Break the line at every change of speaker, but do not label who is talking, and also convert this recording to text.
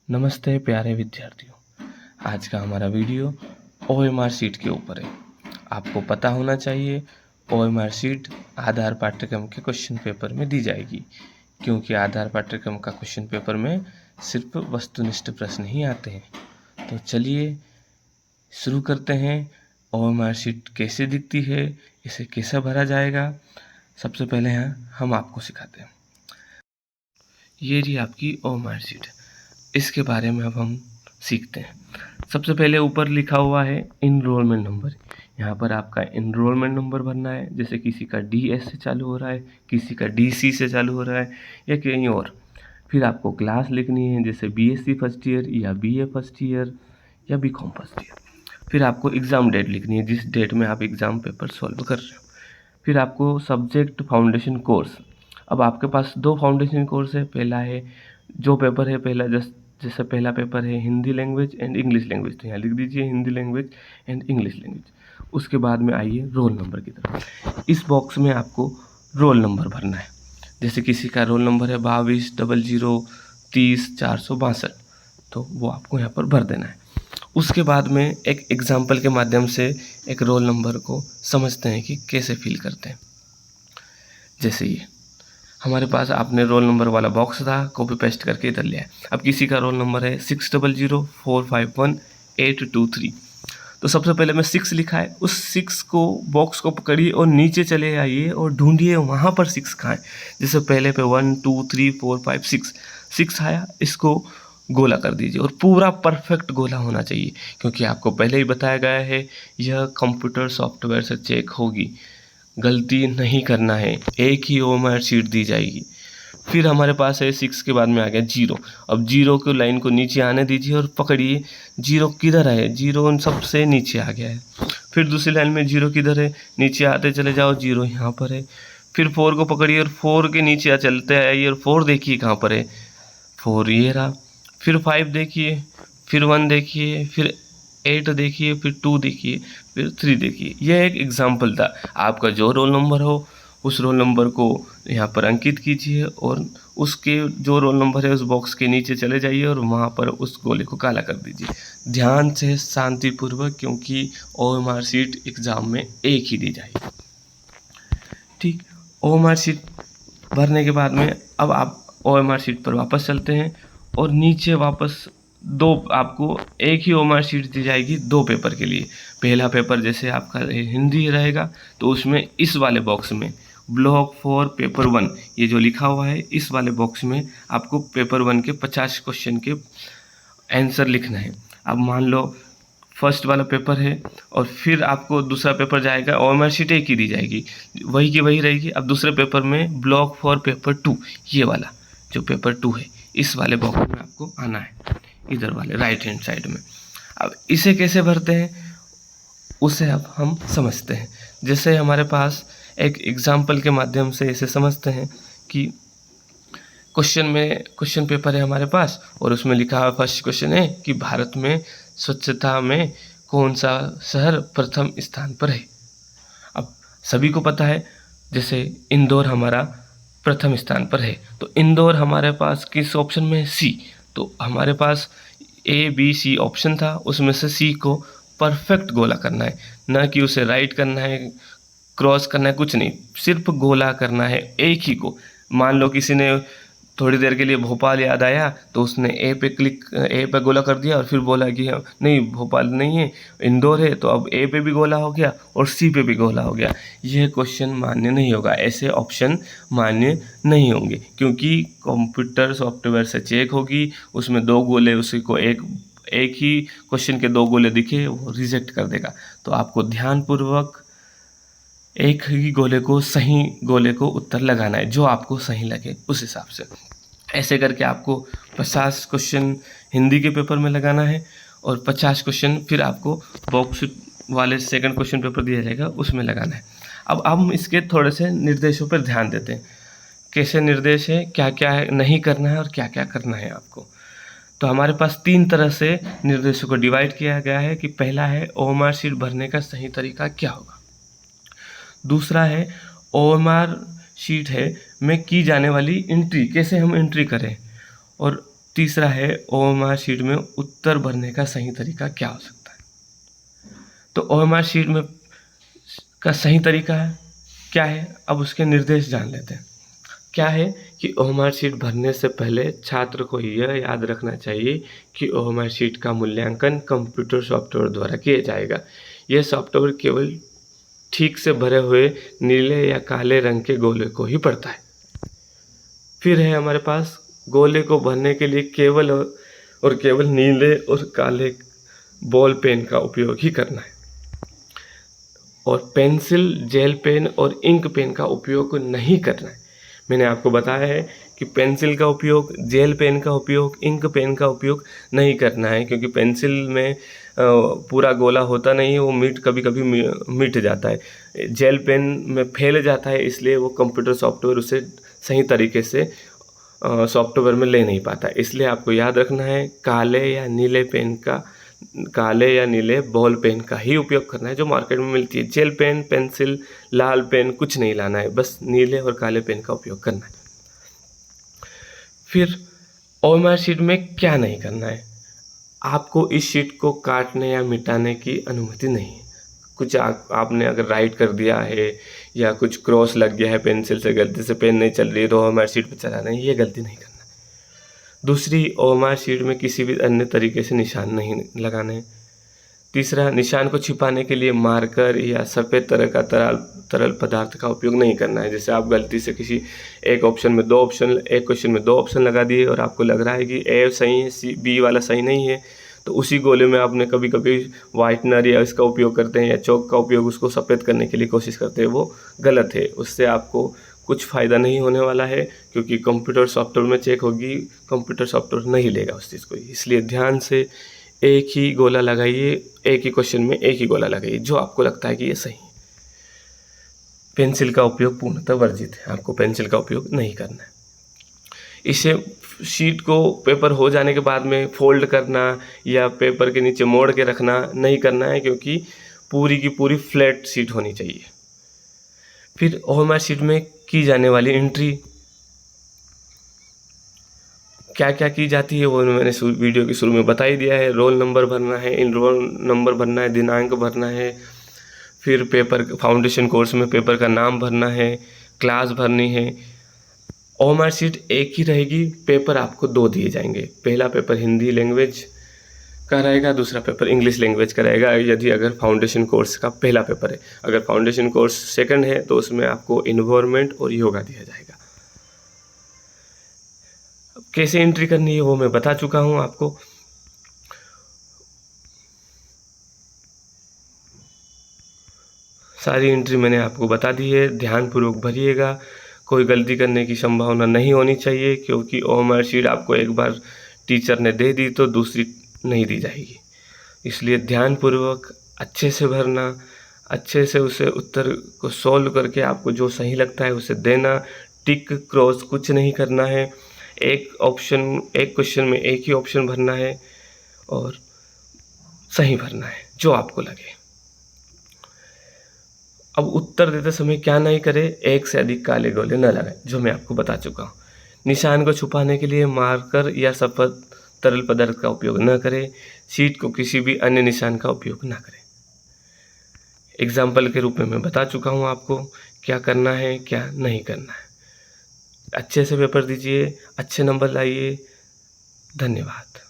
नमस्ते प्यारे विद्यार्थियों। आज का हमारा वीडियो ओएमआर शीट के ऊपर है। आपको पता होना चाहिए ओएमआर शीट आधार पाठ्यक्रम के क्वेश्चन पेपर में दी जाएगी, क्योंकि आधार पाठ्यक्रम का क्वेश्चन पेपर में सिर्फ वस्तुनिष्ठ प्रश्न ही आते हैं। तो चलिए शुरू करते हैं। ओएमआर शीट कैसे दिखती है, इसे कैसे भरा जाएगा, सबसे पहले हम आपको सिखाते हैं। ये जी आपकी ओएमआर शीट, इसके बारे में अब हम सीखते हैं। सबसे पहले ऊपर लिखा हुआ है इनरोलमेंट नंबर। यहाँ पर आपका इनरोलमेंट नंबर भरना है। जैसे किसी का DS से चालू हो रहा है, किसी का DC से चालू हो रहा है या कहीं और। फिर आपको क्लास लिखनी है, जैसे BSc फर्स्ट ईयर या BA फर्स्ट ईयर या BCom फर्स्ट ईयर। फिर आपको एग्ज़ाम डेट लिखनी है, जिस डेट में आप एग्ज़ाम पेपर सॉल्व कर रहे हो। फिर आपको सब्जेक्ट फाउंडेशन कोर्स। अब आपके पास दो फाउंडेशन कोर्स है। पहला है जो पेपर है, पहला जैसे पहला पेपर है Hindi language and English language, तो यहाँ लिख दीजिए Hindi language and English language. उसके बाद में आइए रोल नंबर की तरफ। इस बॉक्स में आपको रोल नंबर भरना है। जैसे किसी का रोल नंबर है 2200300462, तो वो आपको यहाँ पर भर देना है। उसके बाद में एक एग्जाम्पल के माध्यम से एक रोल नंबर को समझते हैं कि कैसे फिल करते हैं। जैसे ये हमारे पास आपने रोल नंबर वाला बॉक्स था, कॉपी पेस्ट करके इधर लिया है। अब किसी का रोल नंबर है 600451 तो सबसे पहले मैं 6 लिखा है। उस 6 को बॉक्स को पकड़िए और नीचे चले आइए और ढूंढिए वहाँ पर 6 कहाँ है। जैसे पहले पे 1 2 3 4 5 6 आया, इसको गोला कर दीजिए और पूरा परफेक्ट गोला होना चाहिए, क्योंकि आपको पहले ही बताया गया है यह कंप्यूटर सॉफ्टवेयर से चेक होगी। गलती नहीं करना है, एक ही ओएमआर शीट दी जाएगी। फिर हमारे पास है 6 के बाद में आ गया 0। अब 0 को लाइन को नीचे आने दीजिए और पकड़िए 0 किधर है, 0 सबसे नीचे आ गया है। फिर दूसरी लाइन में 0 किधर है, नीचे आते चले जाओ, 0 यहाँ पर है। फिर 4 को पकड़िए और 4 के नीचे चलते आइए और 4 देखिए कहाँ पर है, 4 ये रहा। फिर 5 देखिए, फिर 1 देखिए, फिर 8 देखिए, फिर 2 देखिए, फिर 3 देखिए। यह एक एग्जाम्पल था। आपका जो रोल नंबर हो उस रोल नंबर को यहाँ पर अंकित कीजिए और उसके जो रोल नंबर है उस बॉक्स के नीचे चले जाइए और वहाँ पर उस गोले को काला कर दीजिए। ध्यान से शांतिपूर्वक, क्योंकि ओएमआर शीट एग्ज़ाम में एक ही दी जाएगी। ठीक, ओएमआर शीट भरने के बाद में अब आप ओएमआर शीट पर वापस चलते हैं और नीचे वापस आपको एक ही ओएमआर शीट दी जाएगी 2 पेपर के लिए। पहला पेपर जैसे आपका हिंदी रहेगा तो उसमें इस वाले बॉक्स में ब्लॉक 4 पेपर 1 ये जो लिखा हुआ है, इस वाले बॉक्स में आपको पेपर 1 के 50 क्वेश्चन के आंसर लिखना है। अब मान लो फर्स्ट वाला पेपर है और फिर आपको दूसरा पेपर जाएगा, ओएमआर शीट एक ही दी जाएगी, वही की वही रहेगी। अब दूसरे पेपर में ब्लॉक 4 पेपर 2 ये वाला जो पेपर 2 है, इस वाले बॉक्स में आपको आना है, इधर वाले राइट हैंड साइड में। अब इसे कैसे भरते हैं उसे अब हम समझते हैं। जैसे हमारे पास एक एग्जाम्पल के माध्यम से इसे समझते हैं कि क्वेश्चन पेपर है हमारे पास और उसमें लिखा हुआ फर्स्ट क्वेश्चन है कि भारत में स्वच्छता में कौन सा शहर प्रथम स्थान पर है। अब सभी को पता है जैसे इंदौर हमारा प्रथम स्थान पर है, तो इंदौर हमारे पास किस ऑप्शन में है, C। तो हमारे पास ABC ऑप्शन था, उसमें से C को परफेक्ट गोला करना है, ना कि उसे राइट करना है, क्रॉस करना है, कुछ नहीं, सिर्फ गोला करना है एक ही को। मान लो किसी ने थोड़ी देर के लिए भोपाल याद आया तो उसने ए पे गोला कर दिया और फिर बोला कि नहीं भोपाल नहीं है, इंदौर है, तो अब ए पे भी गोला हो गया और C पे भी गोला हो गया। यह क्वेश्चन मान्य नहीं होगा, ऐसे ऑप्शन मान्य नहीं होंगे, क्योंकि कंप्यूटर सॉफ्टवेयर से चेक होगी, उसमें 2 गोले, उसी को एक ही क्वेश्चन के 2 गोले दिखे वो रिजेक्ट कर देगा। तो आपको ध्यानपूर्वक एक ही सही गोले को उत्तर लगाना है, जो आपको सही लगे उस हिसाब से। ऐसे करके आपको 50 क्वेश्चन हिंदी के पेपर में लगाना है और 50 क्वेश्चन फिर आपको बॉक्स वाले सेकंड क्वेश्चन पेपर दिया जाएगा उसमें लगाना है। अब हम इसके थोड़े से निर्देशों पर ध्यान देते हैं। कैसे निर्देश है, क्या क्या नहीं करना है और क्या क्या करना है आपको। तो हमारे पास 3 तरह से निर्देशों को डिवाइड किया गया है कि पहला है ओएमआर शीट भरने का सही तरीका क्या होगा, दूसरा है ओएमआर शीट है में की जाने वाली एंट्री, कैसे हम एंट्री करें, और तीसरा है OMR शीट में उत्तर भरने का सही तरीका क्या हो सकता है। तो OMR शीट में का सही तरीका क्या है, अब उसके निर्देश जान लेते हैं। क्या है कि OMR शीट भरने से पहले छात्र को यह याद रखना चाहिए कि OMR शीट का मूल्यांकन कंप्यूटर सॉफ्टवेयर द्वारा किया जाएगा। यह सॉफ्टवेयर केवल ठीक से भरे हुए नीले या काले रंग के गोले को ही पढ़ता है। फिर है हमारे पास गोले को भरने के लिए केवल और केवल नीले और काले बॉल पेन का उपयोग ही करना है, और पेंसिल, जेल पेन और इंक पेन का उपयोग नहीं करना है। मैंने आपको बताया है कि पेंसिल का उपयोग, जेल पेन का उपयोग, इंक पेन का उपयोग नहीं करना है, क्योंकि पेंसिल में पूरा गोला होता नहीं है, वो कभी कभी मिट जाता है। जेल पेन में फैल जाता है, इसलिए वो कंप्यूटर सॉफ्टवेयर उसे सही तरीके से सॉफ्टवेयर में ले नहीं पाता। इसलिए आपको याद रखना है काले या नीले बॉल पेन का ही उपयोग करना है जो मार्केट में मिलती है। जेल पेन, पेंसिल, लाल पेन कुछ नहीं लाना है, बस नीले और काले पेन का उपयोग करना है। फिर OMR शीट में क्या नहीं करना है, आपको इस शीट को काटने या मिटाने की अनुमति नहीं है। कुछ आपने अगर राइट कर दिया है या कुछ क्रॉस लग गया है पेंसिल से, गलती से पेन नहीं चल रही है, तो OMR शीट पर चलाना है, ये गलती नहीं करना है। दूसरी, OMR शीट में किसी भी अन्य तरीके से निशान नहीं लगाने हैं। तीसरा, निशान को छिपाने के लिए मार्कर या सफ़ेद तरह का तरल पदार्थ का उपयोग नहीं करना है। जैसे आप गलती से किसी एक क्वेश्चन में दो ऑप्शन लगा दिए और आपको लग रहा है कि A सही है, B वाला सही नहीं है, तो उसी गोले में आपने कभी कभी वाइटनर या इसका उपयोग करते हैं या चौक का उपयोग उसको सफ़ेद करने के लिए कोशिश करते हैं, वो गलत है। उससे आपको कुछ फ़ायदा नहीं होने वाला है, क्योंकि कंप्यूटर सॉफ्टवेयर में चेक होगी, कंप्यूटर सॉफ्टवेयर नहीं लेगा उस चीज़ को। इसलिए ध्यान से एक ही गोला लगाइए, एक ही क्वेश्चन में एक ही गोला लगाइए जो आपको लगता है कि ये सही है। पेंसिल का उपयोग पूर्णतः वर्जित है, आपको पेंसिल का उपयोग नहीं करना है। इसे शीट को पेपर हो जाने के बाद में फोल्ड करना या पेपर के नीचे मोड़ के रखना नहीं करना है, क्योंकि पूरी की पूरी फ्लैट शीट होनी चाहिए। फिर OMR शीट में की जाने वाली एंट्री क्या क्या की जाती है वो मैंने वीडियो के शुरू में बता ही दिया है। रोल नंबर भरना है, इनरोल नंबर भरना है, दिनांक भरना है, फिर पेपर फाउंडेशन कोर्स में पेपर का नाम भरना है, क्लास भरनी है। OMR शीट एक ही रहेगी, पेपर आपको 2 दिए जाएंगे। पहला पेपर हिंदी लैंग्वेज का रहेगा, दूसरा पेपर इंग्लिश लैंग्वेज का रहेगा, यदि अगर फाउंडेशन कोर्स का पहला पेपर है। अगर फाउंडेशन कोर्स सेकंड है तो उसमें आपको एनवायरनमेंट और योगा दिया जाएगा। कैसे एंट्री करनी है वो मैं बता चुका हूं आपको। सारी एंट्री मैंने आपको बता दी है, ध्यानपूर्वक भरिएगा, कोई गलती करने की संभावना नहीं होनी चाहिए, क्योंकि OMR शीट आपको एक बार टीचर ने दे दी तो दूसरी नहीं दी जाएगी। इसलिए ध्यानपूर्वक अच्छे से भरना, अच्छे से उसे उत्तर को सॉल्व करके आपको जो सही लगता है उसे देना। टिक क्रॉस कुछ नहीं करना है, एक क्वेश्चन में एक ही ऑप्शन भरना है और सही भरना है जो आपको लगे। अब उत्तर देते समय क्या नहीं करे, एक से अधिक काले गोले न लगाए, जो मैं आपको बता चुका हूँ। निशान को छुपाने के लिए मार्कर या सफ़ेद तरल पदार्थ का उपयोग न करें। शीट को किसी भी अन्य निशान का उपयोग न करें। एग्जाम्पल के रूप में मैं बता चुका हूँ आपको क्या करना है, क्या नहीं करना है। अच्छे से पेपर दीजिए, अच्छे नंबर लाइए। धन्यवाद।